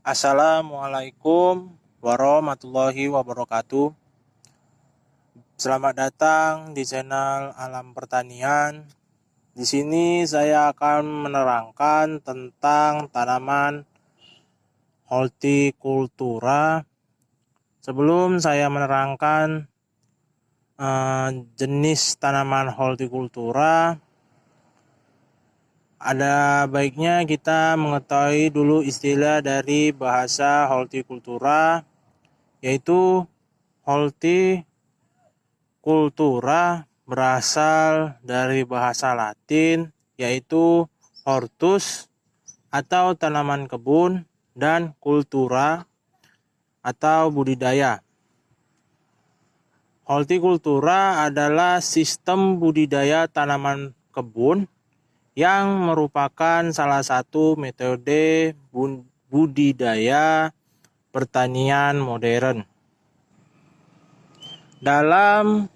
Assalamualaikum warahmatullahi wabarakatuh. Selamat datang di channel Alam Pertanian. Di sini saya akan menerangkan tentang tanaman hortikultura. Sebelum saya menerangkan jenis tanaman hortikultura, ada baiknya kita mengetahui dulu istilah dari bahasa hortikultura, yaitu hortikultura berasal dari bahasa Latin, yaitu hortus atau tanaman kebun dan kultura atau budidaya. Hortikultura adalah sistem budidaya tanaman kebun yang merupakan salah satu metode budidaya pertanian modern. Dalam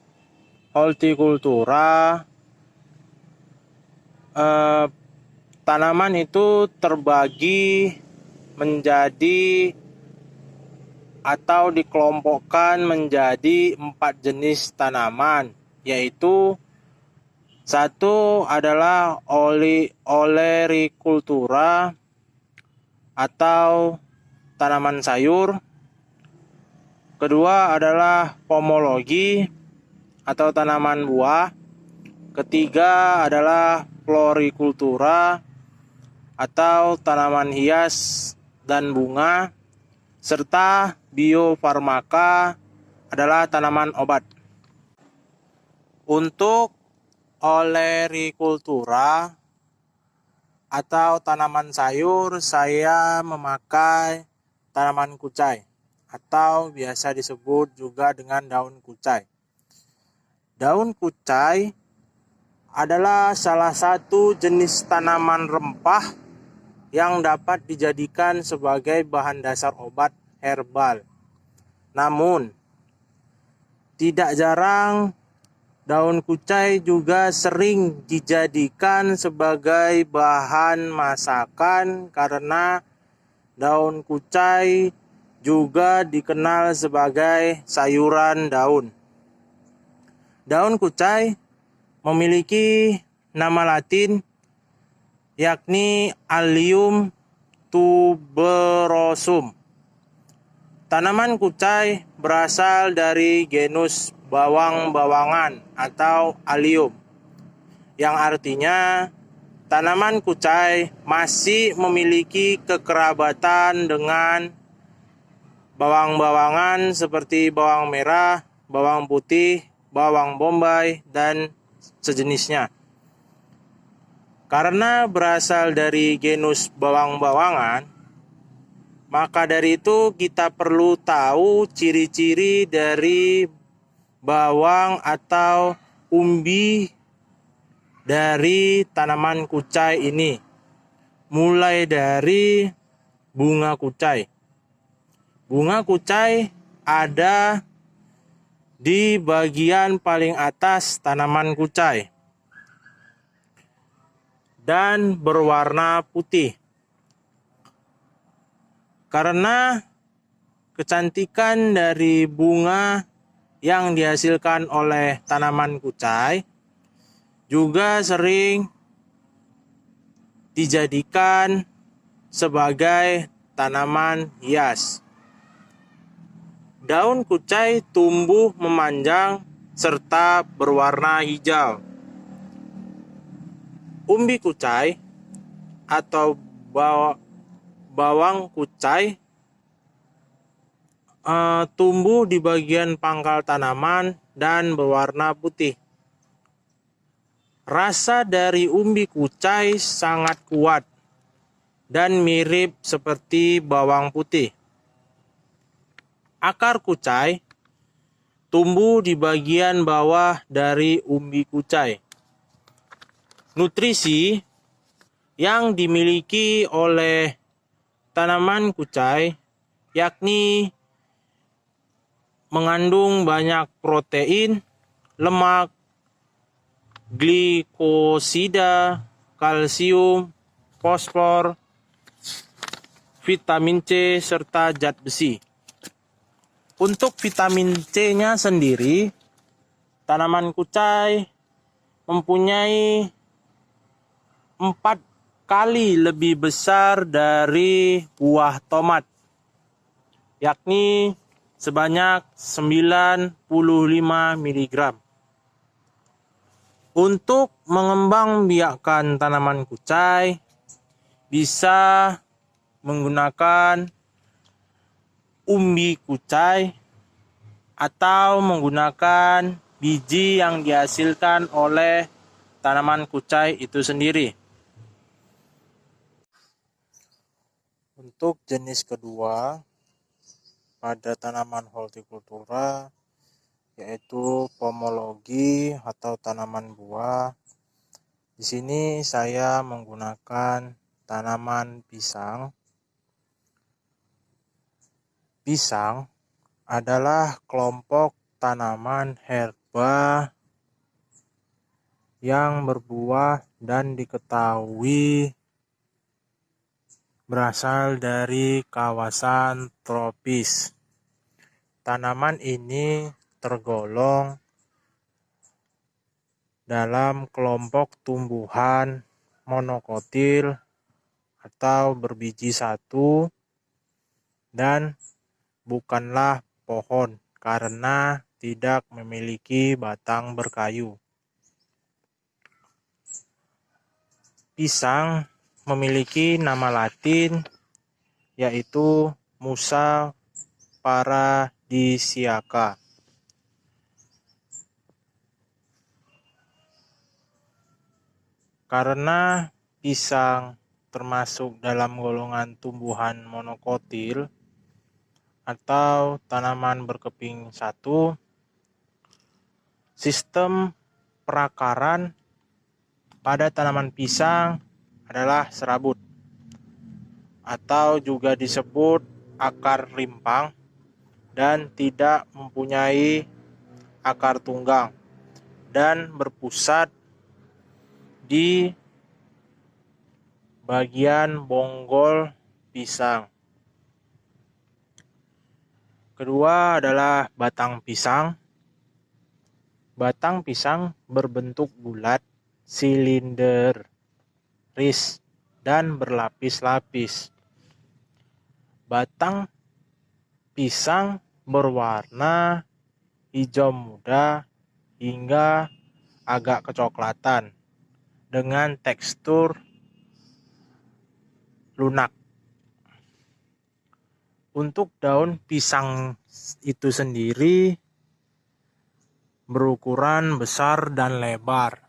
hortikultura, tanaman itu terbagi menjadi atau dikelompokkan menjadi 4 jenis tanaman, yaitu satu adalah olerikultura atau tanaman sayur. Kedua adalah pomologi atau tanaman buah. Ketiga adalah florikultura atau tanaman hias dan bunga. Serta biofarmaka adalah tanaman obat. Untuk olerikultura atau tanaman sayur, saya memakai tanaman kucai atau biasa disebut juga dengan daun kucai. Daun kucai adalah salah satu jenis tanaman rempah yang dapat dijadikan sebagai bahan dasar obat herbal. Namun, tidak jarang daun kucai juga sering dijadikan sebagai bahan masakan karena daun kucai juga dikenal sebagai sayuran daun. Daun kucai memiliki nama Latin yakni Allium tuberosum. Tanaman kucai berasal dari genus bawang-bawangan atau Allium, yang artinya tanaman kucai masih memiliki kekerabatan dengan bawang-bawangan seperti bawang merah, bawang putih, bawang bombay, dan sejenisnya. Karena berasal dari genus bawang-bawangan, maka dari itu kita perlu tahu ciri-ciri dari bawang atau umbi dari tanaman kucai ini. Mulai dari bunga kucai. Bunga kucai ada di bagian paling atas tanaman kucai dan berwarna putih. Karena kecantikan dari bunga yang dihasilkan oleh tanaman kucai juga sering dijadikan sebagai tanaman hias. Daun kucai tumbuh memanjang serta berwarna hijau. Umbi kucai atau bawang kucai tumbuh di bagian pangkal tanaman dan berwarna putih. Rasa dari umbi kucai sangat kuat dan mirip seperti bawang putih. Akar kucai tumbuh di bagian bawah dari umbi kucai. Nutrisi yang dimiliki oleh tanaman kucai yakni mengandung banyak protein, lemak, glikosida, kalsium, fosfor, vitamin C, serta zat besi. Untuk vitamin C-nya sendiri, tanaman kucai mempunyai 4 kali lebih besar dari buah tomat, yakni sebanyak 95 mg. Untuk mengembangbiakkan tanaman kucai, bisa menggunakan umbi kucai atau menggunakan biji yang dihasilkan oleh tanaman kucai itu sendiri. Untuk jenis kedua pada tanaman hortikultura, yaitu pomologi atau tanaman buah. Di sini saya menggunakan tanaman pisang. Pisang adalah kelompok tanaman herba yang berbuah dan diketahui berasal dari kawasan tropis. Tanaman ini tergolong dalam kelompok tumbuhan monokotil atau berbiji satu dan bukanlah pohon karena tidak memiliki batang berkayu. Pisang memiliki nama latin yaitu Musa paradisiaca. Karena pisang termasuk dalam golongan tumbuhan monokotil atau tanaman berkeping satu, sistem perakaran pada tanaman pisang adalah serabut atau juga disebut akar rimpang dan tidak mempunyai akar tunggang dan berpusat di bagian bonggol pisang. Kedua adalah batang pisang. Batang pisang berbentuk bulat, silinderis, dan berlapis-lapis. Batang pisang berwarna hijau muda hingga agak kecoklatan dengan tekstur lunak. Untuk daun pisang itu sendiri berukuran besar dan lebar,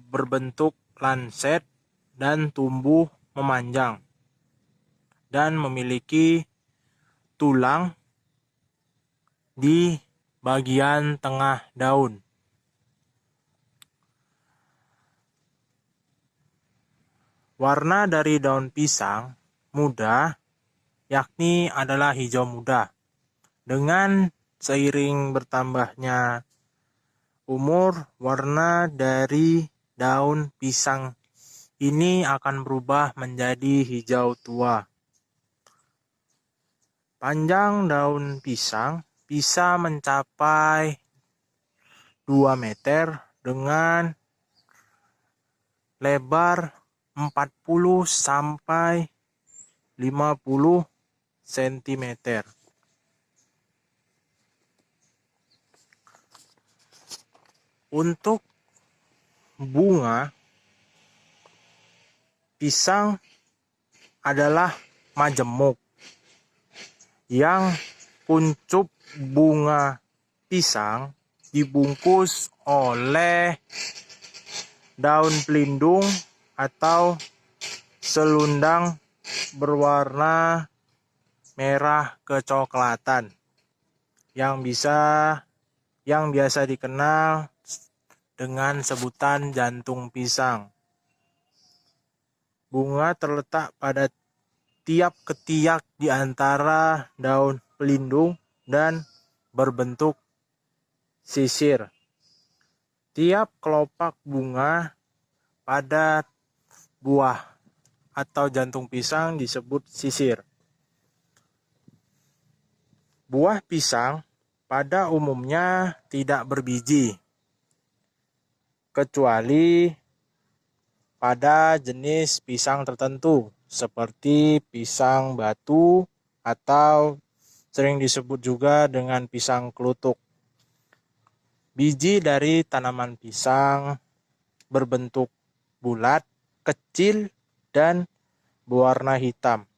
berbentuk lanset dan tumbuh memanjang, dan memiliki tulang di bagian tengah daun. Warna dari daun pisang muda yakni adalah hijau muda. Dengan seiring bertambahnya umur, warna dari daun pisang ini akan berubah menjadi hijau tua. Panjang daun pisang bisa mencapai 2 meter dengan lebar 40 sampai 50 cm. Untuk bunga, pisang adalah majemuk yang kuncup bunga pisang dibungkus oleh daun pelindung atau selundang berwarna merah kecoklatan yang biasa dikenal dengan sebutan jantung pisang. Bunga terletak pada tiap ketiak di antara daun pelindung dan berbentuk sisir. Tiap kelopak bunga pada buah atau jantung pisang disebut sisir. Buah pisang pada umumnya tidak berbiji, kecuali pada jenis pisang tertentu seperti pisang batu atau sering disebut juga dengan pisang kelutuk. Biji dari tanaman pisang berbentuk bulat, kecil, dan berwarna hitam.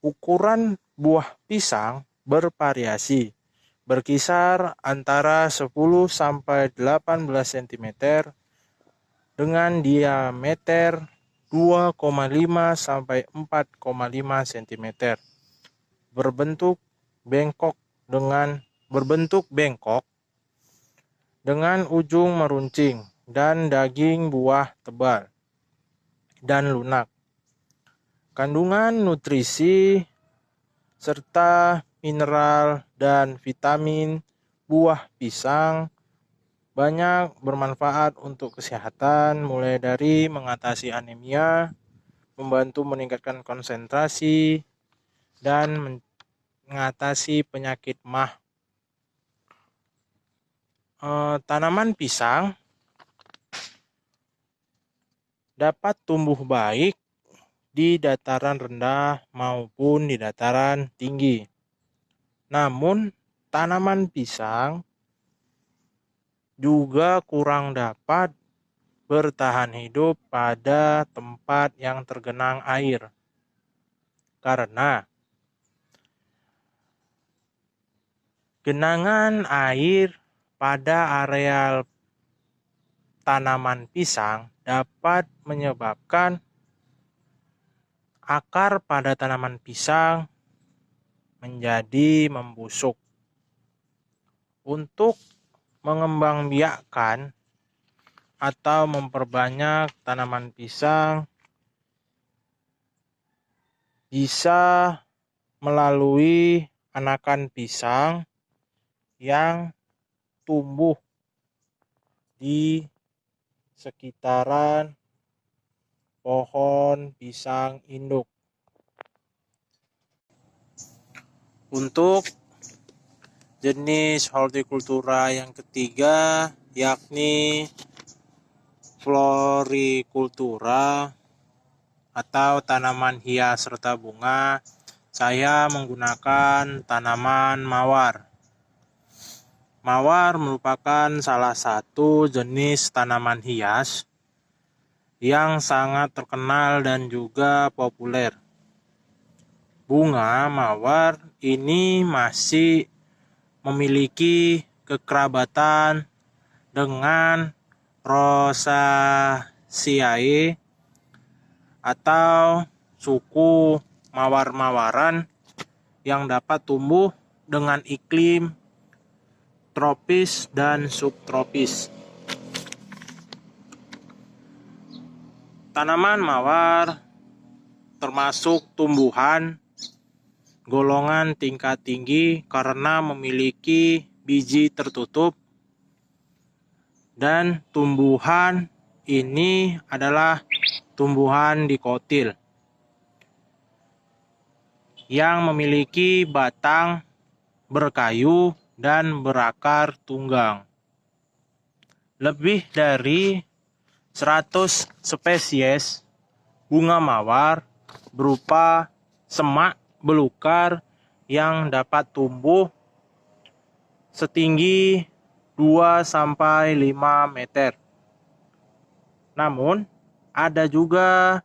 Ukuran buah pisang bervariasi, berkisar antara 10 sampai 18 cm dengan diameter 2,5 sampai 4,5 cm. Berbentuk bengkok dengan ujung meruncing dan daging buah tebal dan lunak. Kandungan nutrisi serta mineral dan vitamin buah pisang banyak bermanfaat untuk kesehatan, mulai dari mengatasi anemia, membantu meningkatkan konsentrasi, dan mengatasi penyakit MAH. Tanaman pisang dapat tumbuh baik di dataran rendah maupun di dataran tinggi. Namun, tanaman pisang juga kurang dapat bertahan hidup pada tempat yang tergenang air. Karena genangan air pada areal tanaman pisang dapat menyebabkan akar pada tanaman pisang menjadi membusuk. Untuk mengembangbiakkan atau memperbanyak tanaman pisang bisa melalui anakan pisang yang tumbuh di sekitaran pohon pisang induk. Untuk jenis hortikultura yang ketiga yakni florikultura atau tanaman hias serta bunga, saya menggunakan tanaman mawar. Mawar merupakan salah satu jenis tanaman hias yang sangat terkenal dan juga populer. Bunga mawar ini masih memiliki kekerabatan dengan Rosaceae atau suku mawar-mawaran yang dapat tumbuh dengan iklim tropis dan subtropis. Tanaman mawar termasuk tumbuhan golongan tingkat tinggi karena memiliki biji tertutup, dan tumbuhan ini adalah tumbuhan dikotil yang memiliki batang berkayu dan berakar tunggang. Lebih dari 100 spesies bunga mawar berupa semak belukar yang dapat tumbuh setinggi 2-5 meter. Namun, ada juga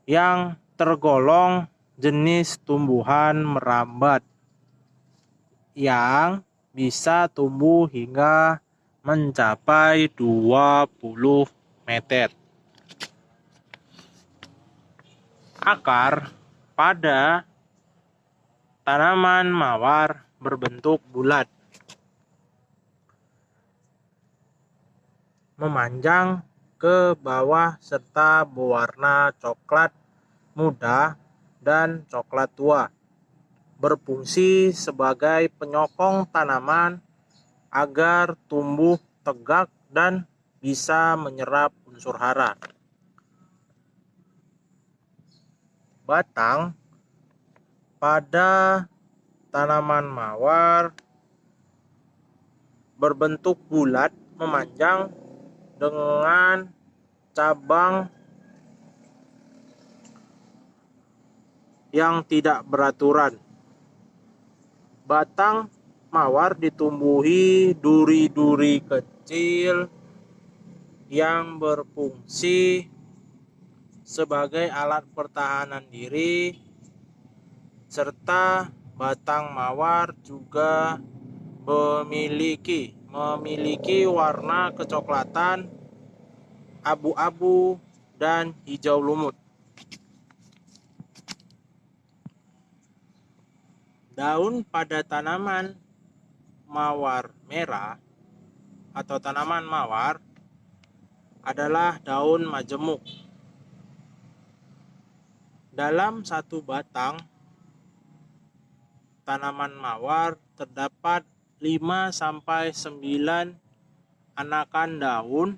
yang tergolong jenis tumbuhan merambat yang bisa tumbuh hingga mencapai 20 meter. Akar pada tanaman mawar berbentuk bulat, memanjang ke bawah serta berwarna coklat muda dan coklat tua, berfungsi sebagai penyokong tanaman agar tumbuh tegak dan bisa menyerap unsur hara. batang pada tanaman mawar berbentuk bulat memanjang dengan cabang yang tidak beraturan. Batang mawar ditumbuhi duri-duri kecil yang berfungsi sebagai alat pertahanan diri, serta batang mawar juga memiliki warna kecoklatan, abu-abu, dan hijau lumut. Daun pada tanaman mawar merah atau tanaman mawar adalah daun majemuk. Dalam satu batang tanaman mawar terdapat 5-9 anakan daun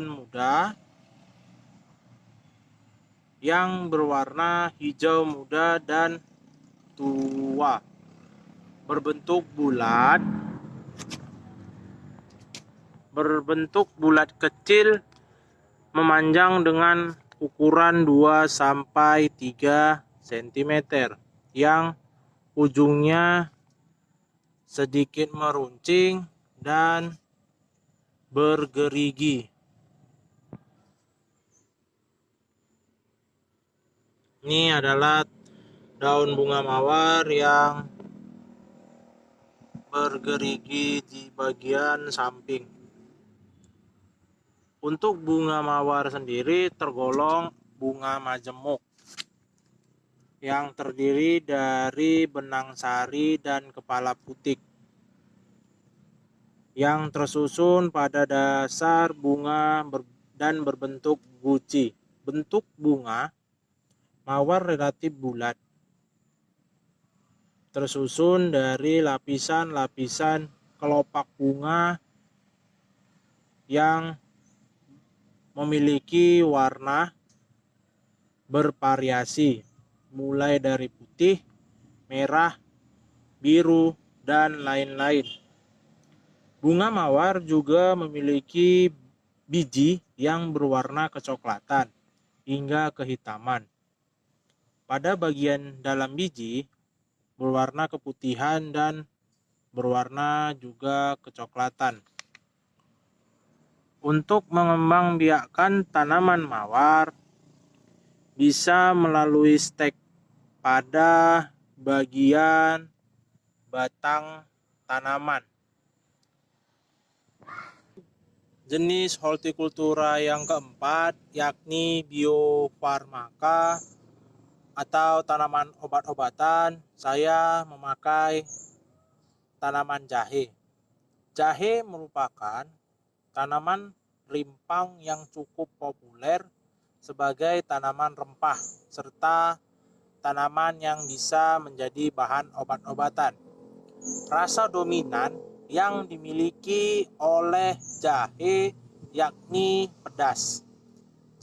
muda yang berwarna hijau muda dan tua, berbentuk bulat kecil memanjang dengan ukuran 2-3 cm yang ujungnya sedikit meruncing dan bergerigi. Ini adalah daun bunga mawar yang bergerigi di bagian samping. Untuk bunga mawar sendiri tergolong bunga majemuk yang terdiri dari benang sari dan kepala putik yang tersusun pada dasar bunga dan berbentuk guci. Bentuk bunga mawar relatif bulat, tersusun dari lapisan-lapisan kelopak bunga yang memiliki warna bervariasi, mulai dari putih, merah, biru, dan lain-lain. Bunga mawar juga memiliki biji yang berwarna kecoklatan hingga kehitaman. Pada bagian dalam biji berwarna keputihan dan berwarna juga kecoklatan. Untuk mengembangbiakkan tanaman mawar bisa melalui stek pada bagian batang tanaman. Jenis hortikultura yang keempat yakni biofarmaka atau tanaman obat-obatan. Saya memakai tanaman jahe. Jahe merupakan tanaman rimpang yang cukup populer sebagai tanaman rempah serta tanaman yang bisa menjadi bahan obat-obatan. Rasa dominan yang dimiliki oleh jahe yakni pedas.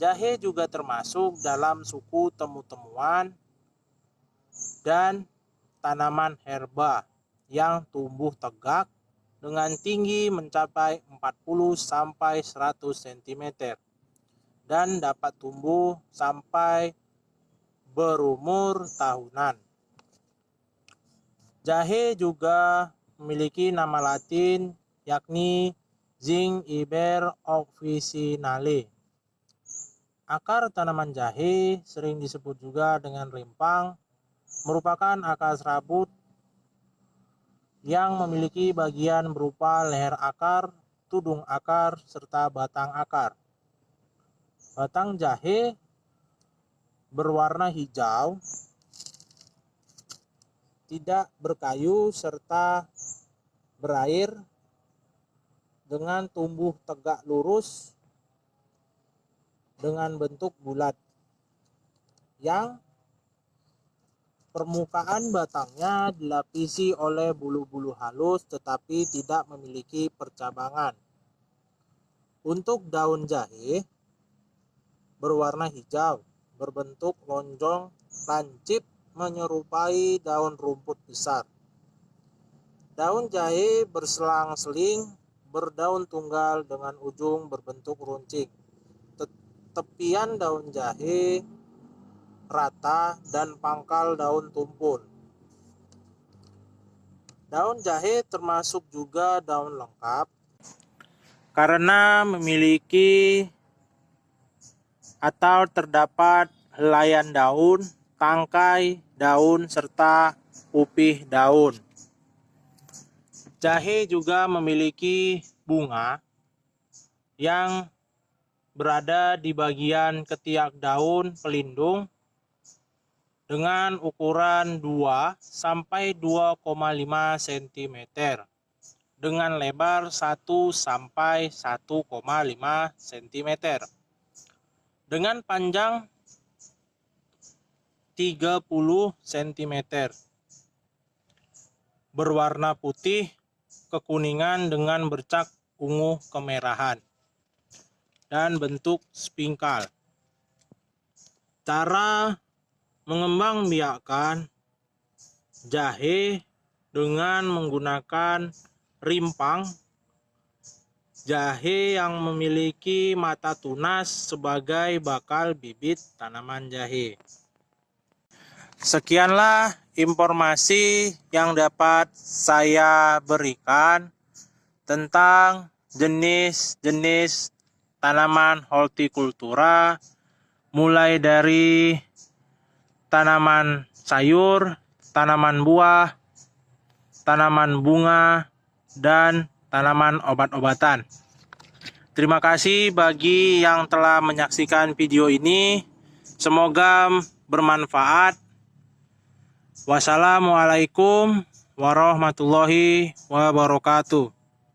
Jahe juga termasuk dalam suku temu-temuan dan tanaman herba yang tumbuh tegak dengan tinggi mencapai 40-100 cm dan dapat tumbuh sampai berumur tahunan. Jahe juga memiliki nama latin yakni Zingiber officinale. Akar tanaman jahe sering disebut juga dengan rimpang, merupakan akar serabut yang memiliki bagian berupa leher akar, tudung akar, serta batang akar. Batang jahe berwarna hijau, tidak berkayu, serta berair dengan tumbuh tegak lurus dengan bentuk bulat yang permukaan batangnya dilapisi oleh bulu-bulu halus tetapi tidak memiliki percabangan. Untuk daun jahe berwarna hijau, berbentuk lonjong, lancip, menyerupai daun rumput besar. Daun jahe berselang-seling, berdaun tunggal dengan ujung berbentuk runcing. Tepian daun jahe rata dan pangkal daun tumpul. Daun jahe termasuk juga daun lengkap karena memiliki atau terdapat helaian daun, tangkai daun, serta upih daun. Jahe juga memiliki bunga yang berada di bagian ketiak daun pelindung dengan ukuran 2 sampai 2,5 cm dengan lebar 1 sampai 1,5 cm dengan panjang 30 cm, berwarna putih kekuningan dengan bercak ungu kemerahan dan bentuk spingkal. Cara mengembangbiakkan jahe dengan menggunakan rimpang jahe yang memiliki mata tunas sebagai bakal bibit tanaman jahe. Sekianlah informasi yang dapat saya berikan tentang jenis-jenis tanaman hortikultura, mulai dari tanaman sayur, tanaman buah, tanaman bunga, dan tanaman obat-obatan. Terima kasih bagi yang telah menyaksikan video ini. Semoga bermanfaat. Wassalamualaikum warahmatullahi wabarakatuh.